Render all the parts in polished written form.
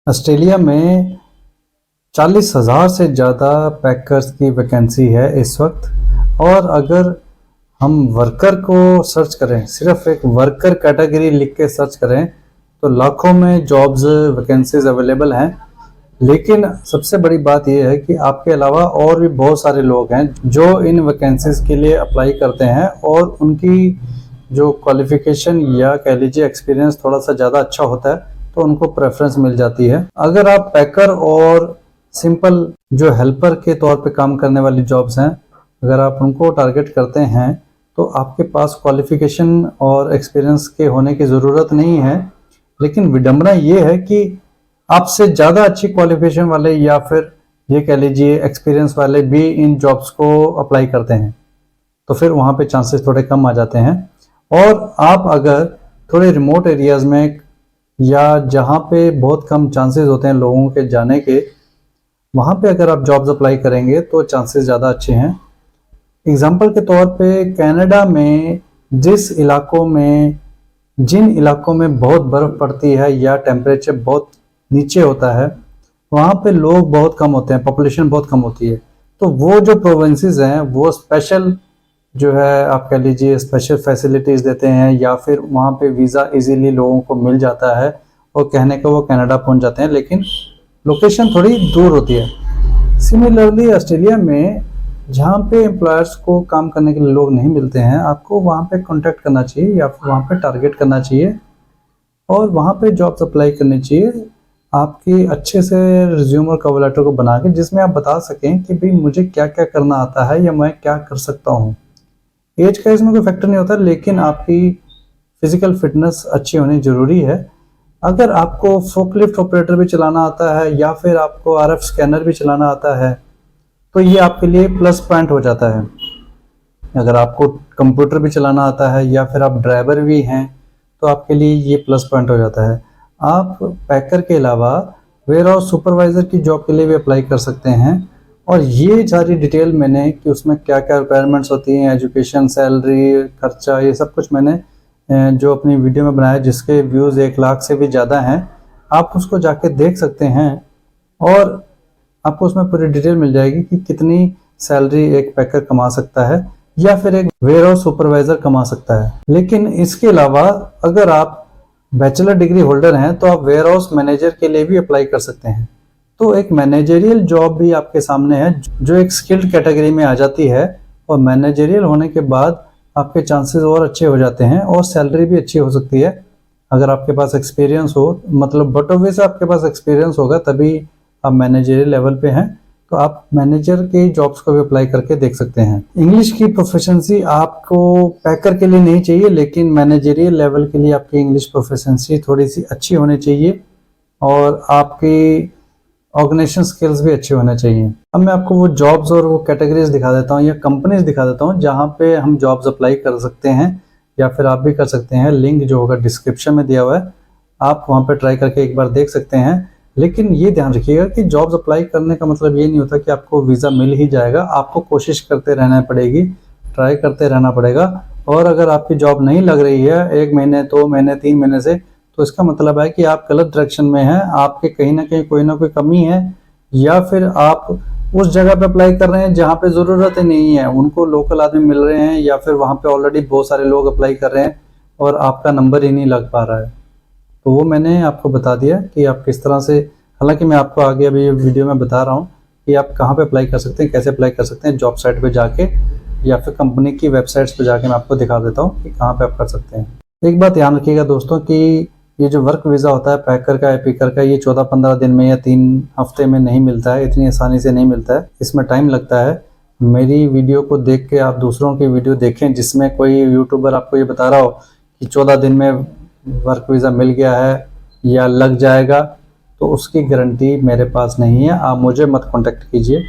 Australia में 40,000 से ज़्यादा पैकर्स की वैकेंसी है इस वक्त। और अगर हम वर्कर को सर्च करें, सिर्फ एक वर्कर कैटेगरी लिख के सर्च करें, तो लाखों में जॉब्स वैकेंसीज अवेलेबल हैं। लेकिन सबसे बड़ी बात यह है कि आपके अलावा और भी बहुत सारे लोग हैं जो इन वैकेंसीज के लिए अप्लाई करते हैं और उनकी जो क्वालिफिकेशन या कह लीजिए एक्सपीरियंस थोड़ा सा ज़्यादा अच्छा होता है, तो उनको प्रेफरेंस मिल जाती है। अगर आप पैकर और सिंपल जो हेल्पर के तौर पे काम करने वाली जॉब्स हैं, अगर आप उनको टारगेट करते हैं, तो आपके पास क्वालिफिकेशन और एक्सपीरियंस के होने की ज़रूरत नहीं है। लेकिन विडंबना ये है कि आपसे ज़्यादा अच्छी क्वालिफिकेशन वाले या फिर ये कह लीजिए एक्सपीरियंस वाले भी इन जॉब्स को अप्लाई करते हैं, तो फिर वहाँ पे चांसेस थोड़े कम आ जाते हैं। और आप अगर थोड़े रिमोट एरियाज़ में या जहाँ पे बहुत कम चांसेस होते हैं लोगों के जाने के, वहाँ पे अगर आप जॉब्स अप्लाई करेंगे तो चांसेस ज़्यादा अच्छे हैं। एग्जाम्पल के तौर पे कनाडा में जिन इलाकों में बहुत बर्फ़ पड़ती है या टेम्परेचर बहुत नीचे होता है, वहाँ पे लोग बहुत कम होते हैं, पॉपुलेशन बहुत कम होती है। तो वो जो प्रोविंसेस हैं वो स्पेशल जो है आप कह लीजिए स्पेशल फैसिलिटीज़ देते हैं, या फिर वहाँ पे वीज़ा इजीली लोगों को मिल जाता है और कहने को वो कनाडा पहुँच जाते हैं, लेकिन लोकेशन थोड़ी दूर होती है। सिमिलरली ऑस्ट्रेलिया में जहाँ पे एम्प्लॉयर्स को काम करने के लिए लोग नहीं मिलते हैं, आपको वहाँ पे कांटेक्ट करना चाहिए या फिर वहाँ पे टारगेट करना चाहिए और वहाँ पे जॉब्स अप्लाई करनी चाहिए, आपकी अच्छे से रिज्यूम और कवर लेटर को बना के, जिसमें आप बता सकें कि भाई मुझे क्या क्या करना आता है या मैं क्या कर सकता हूँ। एज का इसमें कोई फैक्टर नहीं होता, लेकिन आपकी फिजिकल फिटनेस अच्छी होनी ज़रूरी है। अगर आपको फोकलिफ्ट ऑपरेटर भी चलाना आता है या फिर आपको आरएफ स्कैनर भी चलाना आता है, तो ये आपके लिए प्लस पॉइंट हो जाता है। अगर आपको कंप्यूटर भी चलाना आता है या फिर आप ड्राइवर भी हैं, तो आपके लिए ये प्लस पॉइंट हो जाता है। आप पैकर के अलावा वेयर हाउस सुपरवाइज़र की जॉब के लिए भी अप्लाई कर सकते हैं। और ये सारी डिटेल मैंने कि उसमें क्या क्या रिक्वायरमेंट्स होती हैं, एजुकेशन, सैलरी, खर्चा, ये सब कुछ मैंने जो अपनी वीडियो में बनाया, जिसके व्यूज़ 1 लाख से भी ज़्यादा हैं, आप उसको जाके देख सकते हैं और आपको उसमें पूरी डिटेल मिल जाएगी कि कितनी सैलरी एक पैकर कमा सकता है या फिर एक वेयर हाउस सुपरवाइजर कमा सकता है। लेकिन इसके अलावा अगर आप बैचलर डिग्री होल्डर हैं, तो आप वेयर हाउस मैनेजर के लिए भी अप्लाई कर सकते हैं। तो एक मैनेजरियल जॉब भी आपके सामने है जो एक स्किल्ड कैटेगरी में आ जाती है, और मैनेजरियल होने के बाद आपके चांसेस और अच्छे हो जाते हैं और सैलरी भी अच्छी हो सकती है अगर आपके पास एक्सपीरियंस हो। मतलब बट ऑब्वियस आपके पास एक्सपीरियंस होगा तभी आप मैनेजरियल लेवल पे हैं, तो आप मैनेजर के जॉब्स को भी अप्लाई करके देख सकते हैं। इंग्लिश की प्रोफिशिएंसी आपको पैकर के लिए नहीं चाहिए, लेकिन मैनेजरियल लेवल के लिए आपकी इंग्लिश प्रोफिशिएंसी थोड़ी सी अच्छी होनी चाहिए और आपकी ऑर्गेनाइजेशन स्किल्स भी अच्छे होने चाहिए। अब मैं आपको वो जॉब्स और वो कैटेगरीज दिखा देता हूँ या कंपनीज दिखा देता हूँ जहाँ पे हम जॉब्स अप्लाई कर सकते हैं, या फिर आप भी कर सकते हैं। लिंक जो होगा डिस्क्रिप्शन में दिया हुआ है, आप वहाँ पे ट्राई करके एक बार देख सकते हैं। लेकिन ये ध्यान रखिएगा कि जॉब्स अप्लाई करने का मतलब ये नहीं होता कि आपको वीज़ा मिल ही जाएगा। आपको कोशिश करते रहना पड़ेगी, ट्राई करते रहना पड़ेगा। और अगर आपकी जॉब नहीं लग रही है 1 महीने, 2 महीने, 3 महीने से, तो इसका मतलब है कि आप गलत डायरेक्शन में हैं, आपके कहीं ना कहीं कोई ना कोई कमी है, या फिर आप उस जगह पे अप्लाई कर रहे हैं जहाँ पे ज़रूरत ही नहीं है, उनको लोकल आदमी मिल रहे हैं, या फिर वहाँ पे ऑलरेडी बहुत सारे लोग अप्लाई कर रहे हैं और आपका नंबर ही नहीं लग पा रहा है। तो वो मैंने आपको बता दिया कि आप किस तरह से, हालांकि मैं आपको आगे अभी वीडियो में बता रहा हूँ कि आप कहाँ पे अप्लाई कर सकते हैं, कैसे अप्लाई कर सकते हैं, जॉब साइट पे जाके या फिर कंपनी की वेबसाइट्स पे जाके मैं आपको दिखा देता हूँ कि कहाँ पे आप कर सकते हैं। एक बात ध्यान रखिएगा दोस्तों कि ये जो वर्क वीज़ा होता है पैकर का या पिकर का, ये 14-15 दिन में या 3 हफ्ते में नहीं मिलता है, इतनी आसानी से नहीं मिलता है, इसमें टाइम लगता है। मेरी वीडियो को देख के आप दूसरों की वीडियो देखें जिसमें कोई यूट्यूबर आपको ये बता रहा हो कि 14 दिन में वर्क वीज़ा मिल गया है या लग जाएगा, तो उसकी गारंटी मेरे पास नहीं है। आप मुझे मत कांटेक्ट कीजिए।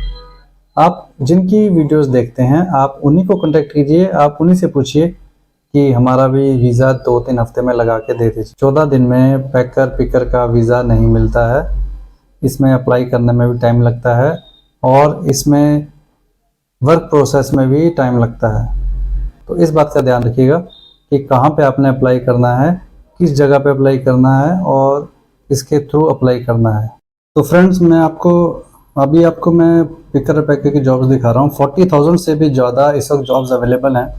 आप जिनकी वीडियोस देखते हैं आप उन्हीं को कांटेक्ट कीजिए, आप उन्हीं से पूछिए कि हमारा भी वीज़ा 2-3 हफ्ते में लगा के दे दीजिए। 14 दिन में पैकर पिकर का वीज़ा नहीं मिलता है, इसमें अप्लाई करने में भी टाइम लगता है और इसमें वर्क प्रोसेस में भी टाइम लगता है। तो इस बात का ध्यान रखिएगा कि कहाँ पे आपने अप्लाई करना है, किस जगह पे अप्लाई करना है और इसके थ्रू अप्लाई करना है। तो फ्रेंड्स मैं आपको मैं पिकर पैकर की जॉब्स दिखा रहा हूँ। 40,000 से भी ज़्यादा इस वक्त जॉब्स अवेलेबल हैं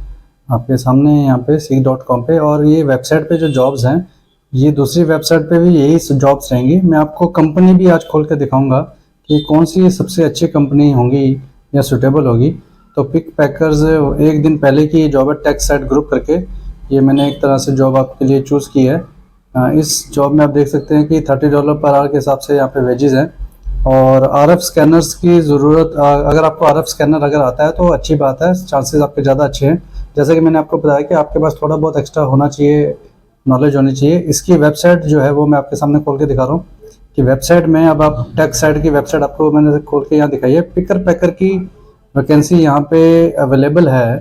आपके सामने यहाँ पे seek.com पे। और ये वेबसाइट पे जो जॉब्स हैं ये दूसरी वेबसाइट पे भी यही जॉब्स रहेंगी। मैं आपको कंपनी भी आज खोल के दिखाऊंगा कि कौन सी सबसे अच्छी कंपनी होंगी या सुटेबल होगी। तो पिक पैकर्स एक दिन पहले की जॉब है, टेक साइट ग्रुप करके। ये मैंने एक तरह से जॉब आपके लिए चूज़ की है। इस जॉब में आप देख सकते हैं कि $30 पर आवर के हिसाब से यहाँ पे वेजेस हैं। और RF स्कैनर्स की ज़रूरत, अगर आपको RF स्कैनर अगर आता है तो अच्छी बात है, चांसेस आपके ज़्यादा अच्छे हैं। जैसे कि मैंने आपको बताया कि आपके पास थोड़ा बहुत एक्स्ट्रा होना चाहिए, नॉलेज होनी चाहिए। इसकी वेबसाइट जो है वो मैं आपके सामने खोल के दिखा रहा हूँ कि वेबसाइट में, अब आप टेक साइट की वेबसाइट आपको मैंने खोल के यहाँ दिखाई है। पिकर पैकर की वैकेंसी यहाँ पे अवेलेबल है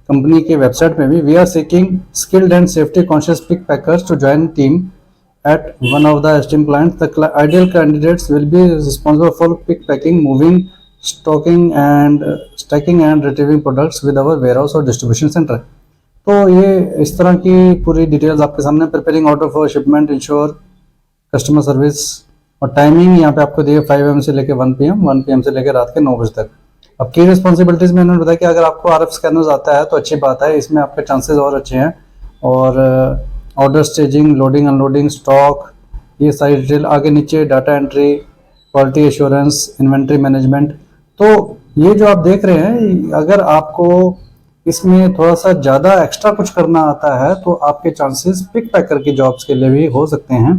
कंपनी की वेबसाइट में भी। We are seeking skilled and safety conscious pick packers to join team at one of the esteemed clients. The ideal candidates will be responsible for pick packing, moving, stacking and retrieving products with our warehouse और distribution center। तो ये इस तरह की पूरी details आपके सामने। Preparing order for shipment, ensure customer service. और टाइमिंग यहाँ पे आपको दी है 5 AM से लेकर 1 PM, 1 PM से लेकर रात के 9 बजे तक। अब की रिस्पॉन्सिबिलिटीज में उन्होंने बताया कि अगर आपको RF स्कैनर्स आता है तो अच्छी बात है, इसमें आपके चांसेस और अच्छे हैं। और order staging, loading unloading, stock, ये सारी डिटेल। आगे नीचे data entry, quality assurance, inventory management. तो ये जो आप देख रहे हैं, अगर आपको इसमें थोड़ा सा ज़्यादा एक्स्ट्रा कुछ करना आता है तो आपके चांसेस पिक पैकर की जॉब्स के लिए भी हो सकते हैं।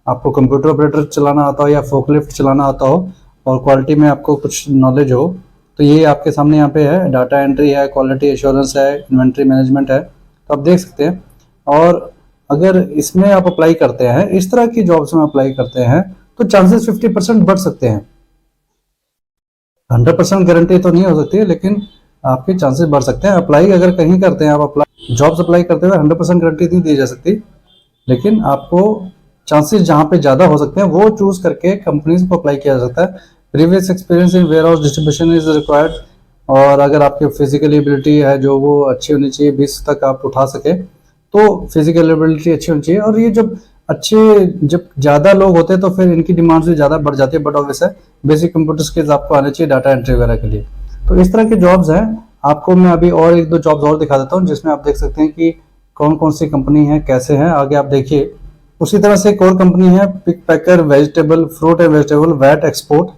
आपको कंप्यूटर ऑपरेटर चलाना आता हो या फोकलिफ्ट चलाना आता हो और क्वालिटी में आपको कुछ नॉलेज हो, तो ये आपके सामने यहाँ पे है। डाटा एंट्री है, क्वालिटी एश्योरेंस है, इन्वेंट्री मैनेजमेंट है, तो आप देख सकते हैं। और अगर इसमें आप अप्लाई करते हैं, इस तरह की जॉब्स में अप्लाई करते हैं, तो चांसेस 50% बढ़ सकते हैं। 100% गारंटी तो नहीं हो सकती है, लेकिन आपके चांसेस बढ़ सकते हैं। अप्लाई अगर कहीं करते हैं, आप अप्लाई जॉब्स अप्लाई करते हुए 100% गारंटी नहीं दी जा सकती, लेकिन आपको चांसेस जहां पे ज़्यादा हो सकते हैं वो चूज करके कंपनीज को अप्लाई किया जा सकता है। Previous experience in warehouse distribution is required. और अगर आपकी फिजिकल एबिलिटी है जो वो अच्छी होनी चाहिए, 20 तक आप उठा सके, तो फिजिकल एबिलिटी अच्छी होनी चाहिए। और ये जब ज़्यादा लोग होते हैं तो फिर इनकी डिमांड भी ज़्यादा बढ़ जाती है। बट ऑब्वियस है, बेसिक कंप्यूटर स्किल्स आपको आने चाहिए डाटा एंट्री वगैरह के लिए। तो इस तरह के जॉब्स हैं। आपको मैं अभी और 1-2 जॉब्स और दिखा देता हूँ जिसमें आप देख सकते हैं कि कौन कौन सी कंपनी है, कैसे हैं, आगे आप देखिए। उसी तरह से एक और कंपनी है, pick packer vegetable, fruit and vegetable, vat export.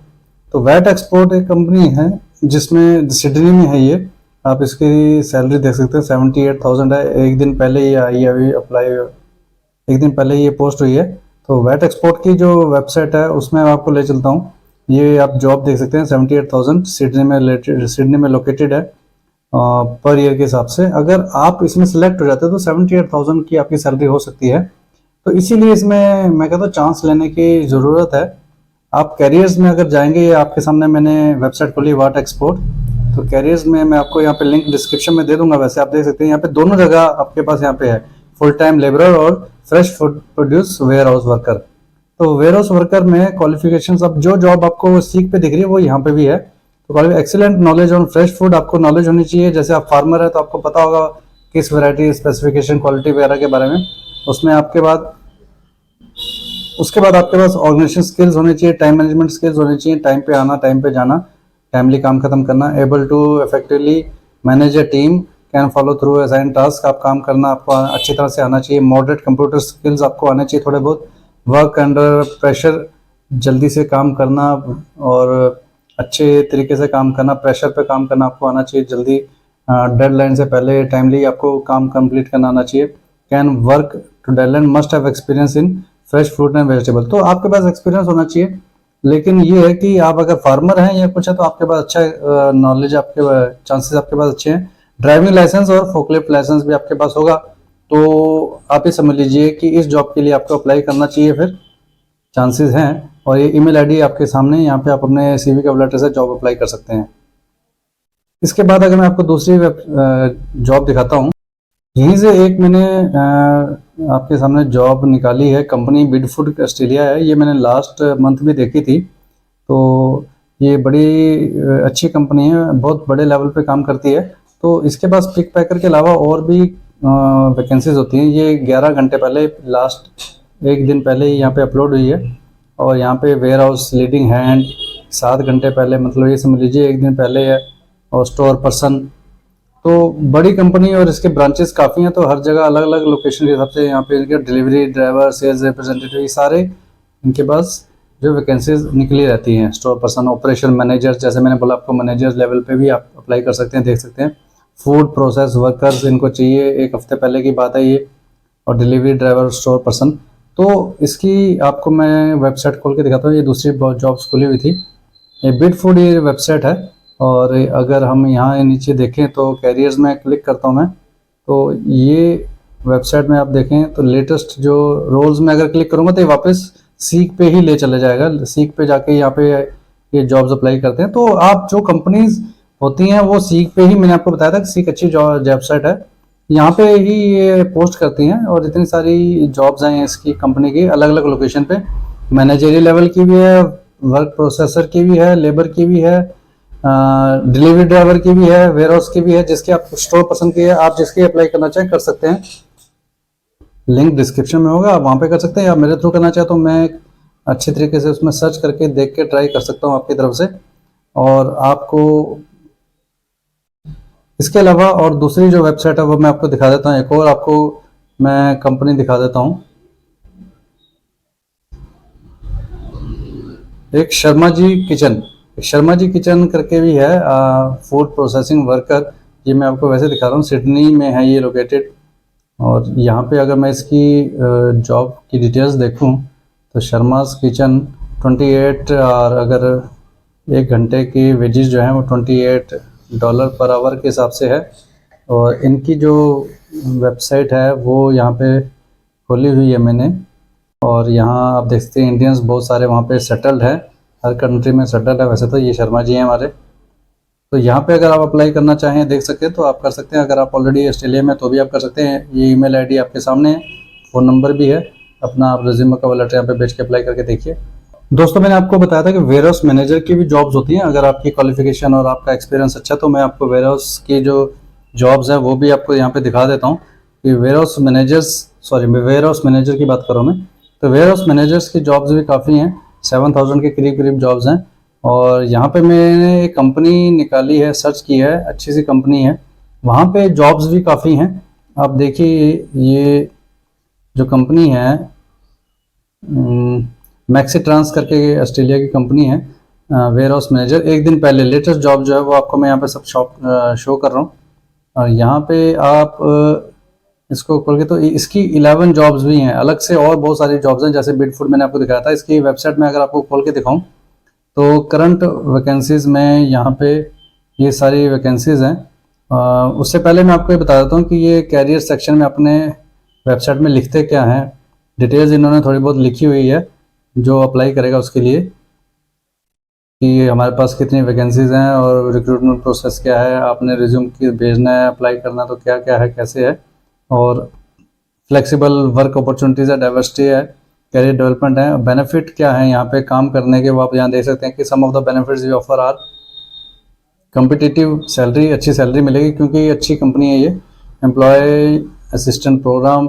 तो वैट एक्सपोर्ट एक कंपनी है जिसमें सिडनी में है ये। आप इसकी सैलरी देख सकते हैं, 78,000 है। एक दिन पहले ये आई है, अभी अप्लाई, एक दिन पहले ये पोस्ट हुई है। तो वैट एक्सपोर्ट की जो वेबसाइट है उसमें आपको ले चलता हूँ। ये आप जॉब देख सकते हैं, 78,000 सिडनी में लोकेटेड है पर ईयर के हिसाब से। अगर आप इसमें सेलेक्ट हो जाते हैं तो 78,000 की आपकी सैलरी हो सकती है। तो इसीलिए इसमें मैं कहता हूँ चांस लेने की ज़रूरत है। आप कैरियर्स में अगर जाएंगे, ये आपके सामने मैंने वेबसाइट खोली वैट एक्सपोर्ट। तो कैरियर्स में मैं आपको यहाँ पे लिंक डिस्क्रिप्शन में दे दूंगा। वैसे आप देख सकते हैं यहाँ पे दोनों जगह आपके पास यहाँ पे है, फुल टाइम लेबरर और fresh food produce warehouse worker. तो वेयर हाउस वर्कर में क्वालिफिकेशंस, अब जो जॉब आपको सीख पे दिख रही है वो यहाँ पे भी है। तो excellent knowledge on fresh food आपको नॉलेज होनी चाहिए। जैसे आप फार्मर है तो आपको पता होगा किस वैरायटी, स्पेसिफिकेशन, क्वालिटी वगैरह के बारे में। उसके बाद आपके पास ऑर्गेनाइजेशन स्किल्स होने चाहिए, टाइम मैनेजमेंट स्किल्स होने चाहिए, टाइम पे आना, टाइम पे जाना, टाइमली काम खत्म करना, able to effectively manage a team, can follow through assign task, आप काम करना आपको अच्छी तरह से आना चाहिए। मॉडरेट कंप्यूटर स्किल्स आपको आने चाहिए थोड़े बहुत। वर्क अंडर प्रेशर, जल्दी से काम करना और अच्छे तरीके से काम करना, प्रेशर पे काम करना आपको आना चाहिए, जल्दी डेडलाइन से पहले टाइमली आपको काम कंप्लीट करना आना चाहिए। Can work to deadline, must have experience in fresh fruit and vegetable. तो आपके पास एक्सपीरियंस होना चाहिए, लेकिन ये है कि आप अगर फार्मर हैं या कुछ है तो आपके पास अच्छा नॉलेज, आपके चांसेस आपके पास अच्छे हैं। ड्राइविंग लाइसेंस और फोकलिफ्ट लाइसेंस भी आपके पास होगा। तो आप ये समझ लीजिए कि इस जॉब के लिए आपको अप्लाई करना चाहिए, फिर चांसेस हैं। और ये ईमेल आईडी आपके सामने, यहाँ पे आप अपने सीवी कवर लेटर से जॉब अप्लाई कर सकते हैं। इसके बाद अगर मैं आपको दूसरी जॉब दिखाता हूँ, यहीं से एक मैंने आपके सामने जॉब निकाली है। कंपनी बिडफूड ऑस्ट्रेलिया है। ये मैंने लास्ट मंथ भी देखी थी। तो ये बड़ी अच्छी कंपनी है, बहुत बड़े लेवल पे काम करती है। तो इसके पास पिक पैकर के अलावा और भी वैकेंसीज होती हैं। ये 11 घंटे पहले लास्ट 1 दिन पहले ही यहाँ पे अपलोड हुई है। और यहाँ पे वेयर हाउस लीडिंग हैंड 7 घंटे पहले, मतलब ये समझ लीजिए 1 दिन पहले है। और स्टोर पर्सन, तो बड़ी कंपनी और इसके ब्रांचेस काफ़ी हैं, तो हर जगह अलग अलग लोकेशन के हिसाब से यहाँ पे इनके डिलीवरी ड्राइवर, सेल्स रिप्रेजेंटेटिव, ये सारे इनके पास जो वैकेंसीज निकली रहती हैं। स्टोर पर्सन, ऑपरेशन मैनेजर, जैसे मैंने बोला आपको, मैनेजर लेवल पे भी आप अप्लाई कर सकते हैं, देख सकते हैं। फूड प्रोसेस वर्कर्स इनको चाहिए, 1 हफ्ते पहले की बात है ये। और डिलीवरी ड्राइवर, स्टोर पर्सन। तो इसकी आपको मैं वेबसाइट खोल के दिखाता हूँ। ये दूसरी जॉब्स खुली हुई थी। ये बिड फूड ये वेबसाइट है। और अगर हम यहाँ नीचे देखें तो कैरियर्स में क्लिक करता हूँ मैं, तो ये वेबसाइट में आप देखें तो लेटेस्ट जो रोल्स में अगर क्लिक करूँगा तो ये वापस सीक पे ही ले चले जाएगा। सीक पे जाके यहाँ पे ये जॉब्स अप्लाई करते हैं। तो आप जो कंपनीज होती हैं वो सीक पे ही, मैंने आपको बताया था कि सीक अच्छी वेबसाइट है, यहाँ पे ही ये पोस्ट करती हैं। और इतनी सारी जॉब्स हैं इसकी कंपनी की अलग अलग लोकेशन पे। मैनेजरियल लेवल की भी है, वर्क प्रोसेसर की भी है, लेबर की भी है, डिलीवरी ड्राइवर की भी है, वेयर हाउस की भी है। जिसकी आप स्टोर पसंद की है, आप जिसकी अप्लाई करना चाहें कर सकते हैं। लिंक डिस्क्रिप्शन में होगा, आप वहाँ पे कर सकते हैं। या मेरे थ्रू करना चाहे तो मैं अच्छे तरीके से उसमें सर्च करके देख के ट्राई कर सकता हूँ आपकी तरफ से। और आपको इसके अलावा और दूसरी जो वेबसाइट है वो मैं आपको दिखा देता हूँ। एक और आपको मैं कंपनी दिखा देता हूँ। एक शर्मा जी किचन करके भी है, फूड प्रोसेसिंग वर्कर। ये मैं आपको वैसे दिखा रहा हूँ, सिडनी में है ये लोकेटेड। और यहाँ पे अगर मैं इसकी जॉब की डिटेल्स देखूँ तो शर्माज किचन 28, और अगर 1 घंटे की वेजेस जो है वो $28 पर आवर के हिसाब से है। और इनकी जो वेबसाइट है वो यहाँ पे खोली हुई है मैंने। और यहाँ आप देख सकते हैं इंडियंस बहुत सारे वहाँ पे सेटल्ड है, हर कंट्री में सेटल्ड है वैसे तो। ये शर्मा जी हैं हमारे। तो यहाँ पे अगर आप अप्लाई करना चाहें, देख सकते हैं, तो आप कर सकते हैं। अगर आप ऑलरेडी ऑस्ट्रेलिया में तो भी आप कर सकते हैं। ये ईमेल आईडी आपके सामने है, फ़ोन नंबर भी है। अपना आप रिज्यूमे का लेटर यहाँ पे भेज के अप्लाई करके देखिए। दोस्तों मैंने आपको बताया था कि वेयर हाउस मैनेजर की भी जॉब्स होती हैं। अगर आपकी क्वालिफिकेशन और आपका एक्सपीरियंस अच्छा, तो मैं आपको वेयर हाउस की जो जॉब्स हैं वो भी आपको यहाँ पे दिखा देता हूँ कि वेयर हाउस मैनेजर की बात करूँ मैं, तो वेयर हाउस मैनेजर्स की जॉब्स भी काफ़ी हैं। 7,000 के करीब करीब जॉब्स हैं। और यहाँ पे मैंने एक कंपनी निकाली है, सर्च की है, अच्छी सी कंपनी है, वहाँ पे जॉब्स भी काफ़ी हैं। आप देखिए ये जो कंपनी है मैक्सी ट्रांस करके ऑस्ट्रेलिया की कंपनी है, वेयर हाउस मैनेजर। 1 दिन पहले लेटेस्ट जॉब जो है वो आपको मैं यहाँ पे सब शो कर रहा हूँ। और यहाँ पे आप इसको खोल के, तो इसकी 11 जॉब्स भी हैं अलग से। और बहुत सारी जॉब्स हैं, जैसे बिड फूड मैंने आपको दिखाया था। इसकी वेबसाइट में अगर आपको खोल के दिखाऊं तो करंट वैकेंसीज में यहाँ पे ये सारी वैकेंसीज हैं। उससे पहले मैं आपको ये बता देता हूँ कि ये कैरियर सेक्शन में अपने वेबसाइट में लिखते क्या हैं। डिटेल्स इन्होंने थोड़ी बहुत लिखी हुई है जो अप्लाई करेगा उसके लिए, कि हमारे पास कितनी वैकेंसीज हैं और रिक्रूटमेंट प्रोसेस क्या है, आपने रिज्यूम की भेजना है, अप्लाई करना तो क्या क्या है, कैसे है। और फ्लेक्सिबल वर्क अपॉर्चुनिटीज़ है, डाइवर्सिटी है, कैरियर डेवलपमेंट है, बेनिफिट क्या है यहाँ पे काम करने के। वो आप यहाँ देख सकते हैं कि some of the benefits we offer are competitive salary, अच्छी सैलरी मिलेगी क्योंकि अच्छी कंपनी है ये। Employ assistant program,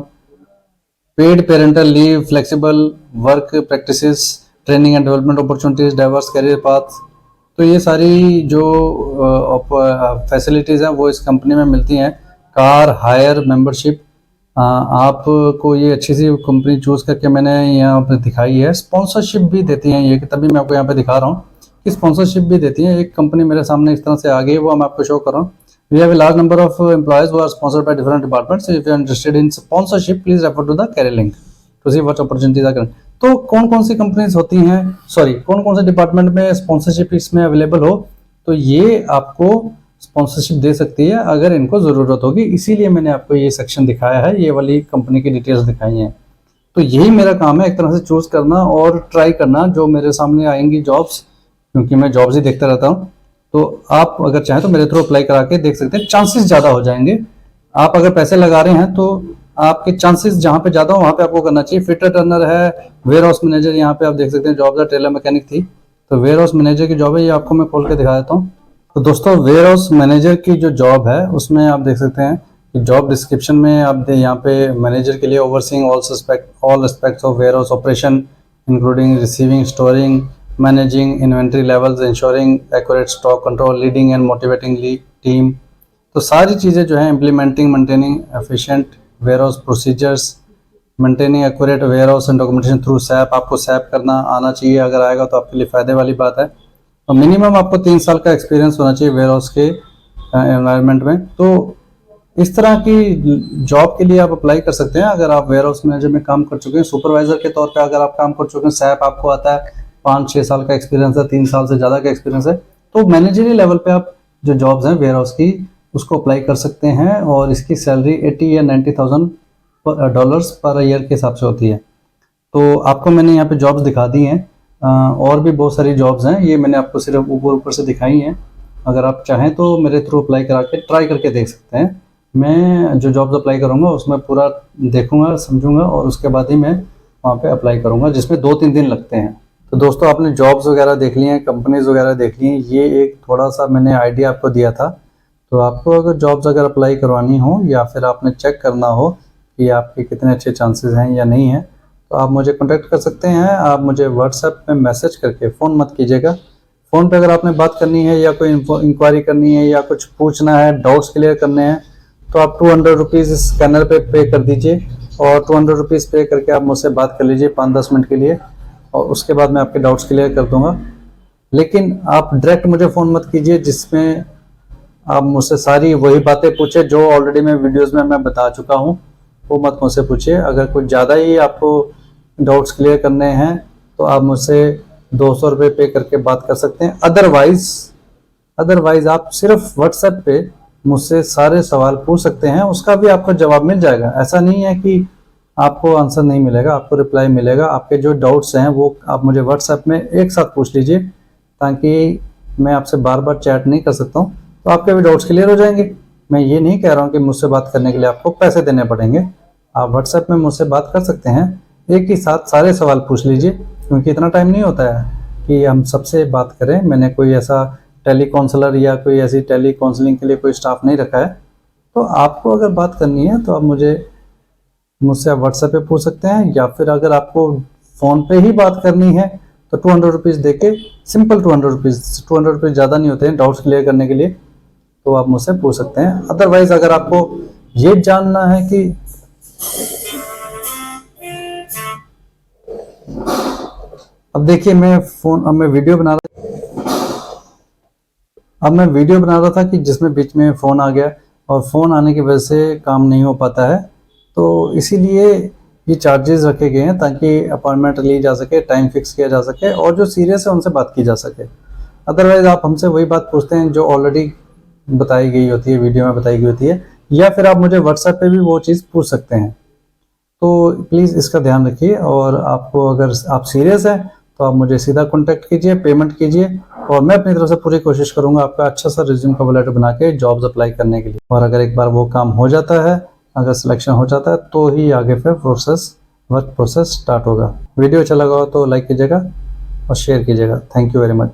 paid parental leave, flexible work practices, training and development opportunities, diverse career path. तो ये सारी जो फैसिलिटीज़ हैं वो इस कंपनी में मिलती हैं। कार हायर, मेंबरशिप, आपको ये अच्छी सी कंपनी चूज़ करके मैंने यहाँ पे दिखाई है। स्पॉन्सरशिप भी देती हैं ये, कि तभी मैं आपको यहाँ पे दिखा रहा हूँ कि स्पॉन्सरशिप भी देती हैं। एक कंपनी मेरे सामने इस तरह से आ गई है, वो मैं आपको शो कर रहा हूँ। We have a large number of employees who are sponsored by different departments. So if you are interested in sponsorship, please refer to the career link to see what opportunities are current. तो कौन कौन सी companies होती हैं, कौन कौन से department में sponsorship इसमें अवेलेबल हो, तो ये आपको स्पॉन्सरशिप दे सकती है अगर इनको ज़रूरत होगी। इसीलिए मैंने आपको ये सेक्शन दिखाया है, ये वाली कंपनी की डिटेल्स दिखाई हैं। तो यही मेरा काम है, एक तरह से चूज़ करना और ट्राई करना जो मेरे सामने आएंगी जॉब्स, क्योंकि मैं जॉब्स ही देखता रहता हूँ। तो आप अगर चाहें तो मेरे थ्रू अप्लाई करा के देख सकते हैं, चांसेस ज़्यादा हो जाएंगे। आप अगर पैसे लगा रहे हैं तो आपके चांसेस जहाँ पे ज़्यादा हो वहाँ पे आपको करना चाहिए। फिटर टर्नर है, वेयर हाउस मैनेजर, यहाँ पे आप देख सकते हैं जॉब है। ट्रेलर मैकेनिक थी, तो वेयर हाउस मैनेजर की जॉब है, ये आपको मैं खोल के दिखा देता हूँ। तो दोस्तों वेयर हाउस मैनेजर की जो जॉब है उसमें आप देख सकते हैं कि जॉब डिस्क्रिप्शन में आप यहाँ पे मैनेजर के लिए overseeing all aspects of warehouse operation including receiving, storing, managing inventory levels, ensuring accurate stock control, leading and motivating team. तो सारी चीज़ें जो है implementing maintaining efficient warehouse procedures, maintaining accurate warehouse and documentation through SAP. आपको SAP करना आना चाहिए, अगर आएगा तो आपके लिए फ़ायदे वाली बात है। और मिनिमम आपको 3 साल का एक्सपीरियंस होना चाहिए वेयर हाउस के एनवायरनमेंट में। तो इस तरह की जॉब के लिए आप अप्लाई कर सकते हैं अगर आप वेयर हाउस मैनेजर में काम कर चुके हैं, सुपरवाइजर के तौर पे अगर आप काम कर चुके हैं, सैप आपको आता है, 5-6 साल का एक्सपीरियंस है, 3 साल से ज़्यादा का एक्सपीरियंस है, तो मैनेजरियल लेवल पे आप जो जॉब्स हैं वेयर हाउस की उसको अप्लाई कर सकते हैं। और इसकी सैलरी 80 या 90,000 डॉलर्स पर ईयर के हिसाब से होती है। तो आपको मैंने यहाँ पे जॉब्स दिखा दी हैं, और भी बहुत सारी जॉब्स हैं, ये मैंने आपको सिर्फ ऊपर से दिखाई हैं। अगर आप चाहें तो मेरे थ्रू अप्लाई करा के ट्राई करके देख सकते हैं। मैं जो जॉब्स अप्लाई करूँगा उसमें पूरा देखूँगा, समझूँगा और उसके बाद ही मैं वहाँ पे अप्लाई करूँगा, जिसमें 2-3 दिन लगते हैं। तो दोस्तों, आपने जॉब्स वगैरह देख ली हैं, कंपनीज़ वगैरह देख ली हैं, ये एक थोड़ा सा मैंने आइडिया आपको दिया था। तो आपको अगर जॉब्स अगर अप्लाई करवानी हो या फिर आपने चेक करना हो कि आपके कितने अच्छे चांसेस हैं या नहीं हैं, तो आप मुझे कॉन्टैक्ट कर सकते हैं। आप मुझे व्हाट्सएप में मैसेज करके, फ़ोन मत कीजिएगा। फ़ोन पे अगर आपने बात करनी है या कोई इंक्वायरी करनी है या कुछ पूछना है, डाउट्स क्लियर करने हैं, तो आप 200 रुपीज़ स्कैनर पे कर दीजिए और 200 रुपीज़ पे करके आप मुझसे बात कर लीजिए 5-10 मिनट के लिए, और उसके बाद मैं आपके डाउट्स क्लियर कर दूँगा। लेकिन आप डायरेक्ट मुझे फ़ोन मत कीजिए जिसमें आप मुझसे सारी वही बातें पूछे जो ऑलरेडी मैं वीडियोज़ में मैं बता चुका हूँ, वो मत मुझसे पूछिए। अगर कुछ ज़्यादा ही आपको डाउट्स क्लियर करने हैं तो आप मुझसे 200 रुपये पे करके बात कर सकते हैं। अदरवाइज़ आप सिर्फ व्हाट्सएप पे मुझसे सारे सवाल पूछ सकते हैं, उसका भी आपको जवाब मिल जाएगा। ऐसा नहीं है कि आपको आंसर नहीं मिलेगा, आपको रिप्लाई मिलेगा। आपके जो डाउट्स हैं वो आप मुझे व्हाट्सएप में एक साथ पूछ लीजिए, ताकि मैं आपसे बार बार चैट नहीं कर सकता हूँ, तो आपके भी डाउट्स क्लियर हो जाएंगे। मैं ये नहीं कह रहा हूँ कि मुझसे बात करने के लिए आपको पैसे देने पड़ेंगे। आप व्हाट्सएप में मुझसे बात कर सकते हैं, एक ही साथ सारे सवाल पूछ लीजिए, क्योंकि इतना टाइम नहीं होता है कि हम सबसे बात करें। मैंने कोई ऐसा टेली काउंसलर या कोई ऐसी टेली काउंसलिंग के लिए कोई स्टाफ नहीं रखा है। तो आपको अगर बात करनी है तो आप मुझसे आप व्हाट्सएप पे पूछ सकते हैं, या फिर अगर आपको फ़ोन पे ही बात करनी है तो 200 रुपीज़ दे के, सिंपल 200 रुपीज़ ज़्यादा नहीं होते हैं डाउट्स क्लियर करने के लिए, तो आप मुझसे पूछ सकते हैं। अदरवाइज़ अगर आपको ये जानना है कि अब देखिए, अब मैं वीडियो बना रहा था कि जिसमें बीच में फ़ोन आ गया, और फ़ोन आने की वजह से काम नहीं हो पाता है। तो इसीलिए ये चार्जेस रखे गए हैं, ताकि अपॉइंटमेंट ली जा सके, टाइम फिक्स किया जा सके, और जो सीरियस है उनसे बात की जा सके। अदरवाइज़ आप हमसे वही बात पूछते हैं जो ऑलरेडी बताई गई होती है, वीडियो में बताई गई होती है, या फिर आप मुझे व्हाट्सएप पे भी वो चीज़ पूछ सकते हैं। तो प्लीज़ इसका ध्यान रखिए, और आपको अगर आप सीरियस हैं तो आप मुझे सीधा कॉन्टैक्ट कीजिए, पेमेंट कीजिए, और मैं अपनी तरफ से पूरी कोशिश करूंगा आपका अच्छा सा रिज्यूम कवर लेटर बना के जॉब्स अप्लाई करने के लिए। और अगर एक बार वो काम हो जाता है, अगर सिलेक्शन हो जाता है, तो ही आगे फिर वर्क प्रोसेस स्टार्ट होगा। वीडियो अच्छा लगा हो तो लाइक कीजिएगा और शेयर कीजिएगा। Thank you very much.